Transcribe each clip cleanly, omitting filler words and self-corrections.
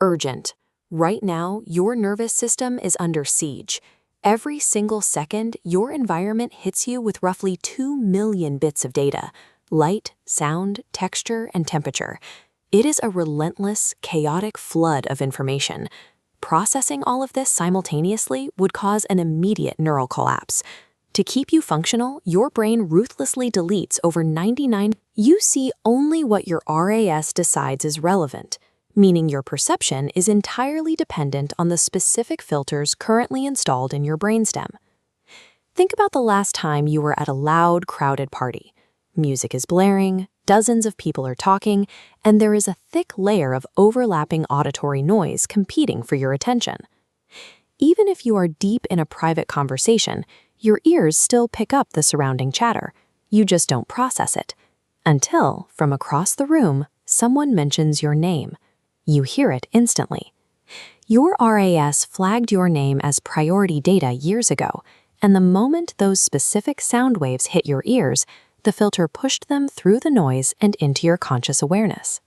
Urgent. Right now, your nervous system is under siege. Every single second, your environment hits you with roughly 2 million bits of data: light, sound, texture, and temperature. It is a relentless, chaotic flood of information. Processing all of this simultaneously would cause an immediate neural collapse. To keep you functional, your brain ruthlessly deletes over 99%. You see only what your RAS decides is relevant, meaning your perception is entirely dependent on the specific filters currently installed in your brainstem. Think about the last time you were at a loud, crowded party. Music is blaring, dozens of people are talking, and there is a thick layer of overlapping auditory noise competing for your attention. Even if you are deep in a private conversation, your ears still pick up the surrounding chatter. You just don't process it. Until, from across the room, someone mentions your name. You hear it instantly. Your RAS flagged your name as priority data years ago, and the moment those specific sound waves hit your ears, the filter pushed them through the noise and into your conscious awareness.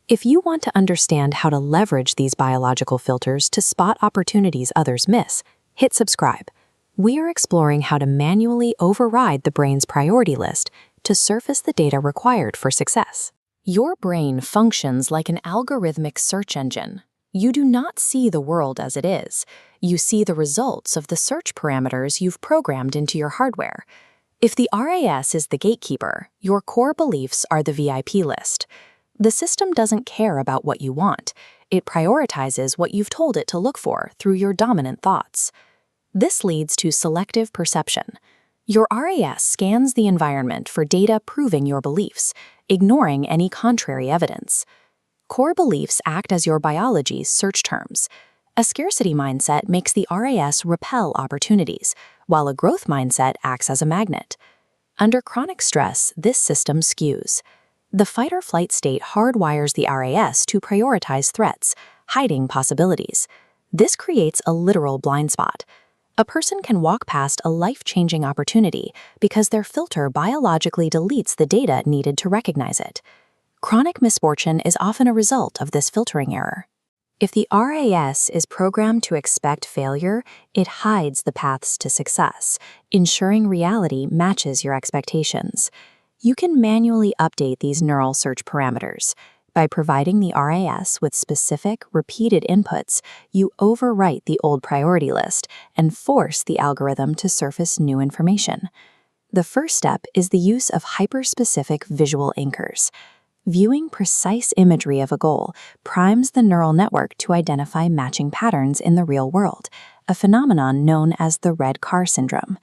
If you want to understand how to leverage these biological filters to spot opportunities others miss, hit subscribe. We are exploring how to manually override the brain's priority list to surface the data required for success. Your brain functions like an algorithmic search engine. You do not see the world as it is. You see the results of the search parameters you've programmed into your hardware. If the RAS is the gatekeeper, your core beliefs are the VIP list. The system doesn't care about what you want. It prioritizes what you've told it to look for through your dominant thoughts. This leads to selective perception. Your RAS scans the environment for data proving your beliefs, ignoring any contrary evidence. Core beliefs act as your biology's search terms. A scarcity mindset makes the RAS repel opportunities, while a growth mindset acts as a magnet. Under chronic stress, this system skews. The fight-or-flight state hardwires the RAS to prioritize threats, hiding possibilities. This creates a literal blind spot. A person can walk past a life-changing opportunity because their filter biologically deletes the data needed to recognize it. Chronic misfortune is often a result of this filtering error. If the RAS is programmed to expect failure, it hides the paths to success, ensuring reality matches your expectations. You can manually update these neural search parameters. By providing the RAS with specific, repeated inputs, you overwrite the old priority list and force the algorithm to surface new information. The first step is the use of hyperspecific visual anchors. Viewing precise imagery of a goal primes the neural network to identify matching patterns in the real world, a phenomenon known as the red car syndrome.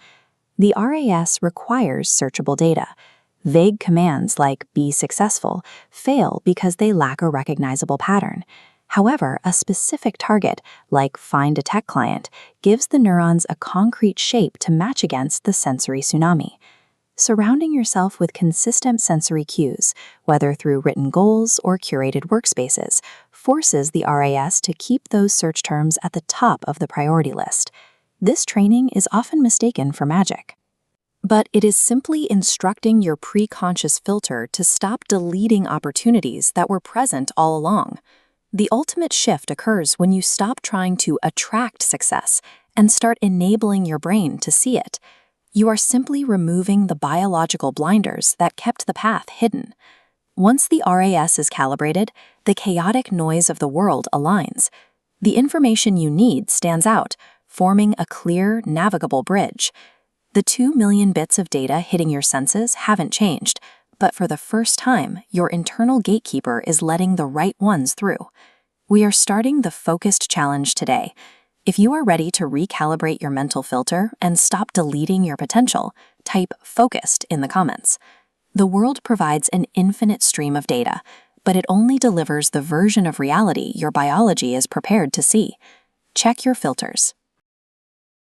The RAS requires searchable data. Vague commands like "be successful" fail because they lack a recognizable pattern. However, a specific target, like "find a tech client," gives the neurons a concrete shape to match against the sensory tsunami. Surrounding yourself with consistent sensory cues, whether through written goals or curated workspaces, forces the RAS to keep those search terms at the top of the priority list. This training is often mistaken for magic. But it is simply instructing your preconscious filter to stop deleting opportunities that were present all along. The ultimate shift occurs when you stop trying to attract success and start enabling your brain to see it. You are simply removing the biological blinders that kept the path hidden. Once the RAS is calibrated, the chaotic noise of the world aligns. The information you need stands out, forming a clear, navigable bridge. The 2 million bits of data hitting your senses haven't changed, but for the first time, your internal gatekeeper is letting the right ones through. We are starting the focused challenge today. If you are ready to recalibrate your mental filter and stop deleting your potential, type "focused" in the comments. The world provides an infinite stream of data, but it only delivers the version of reality your biology is prepared to see. Check your filters.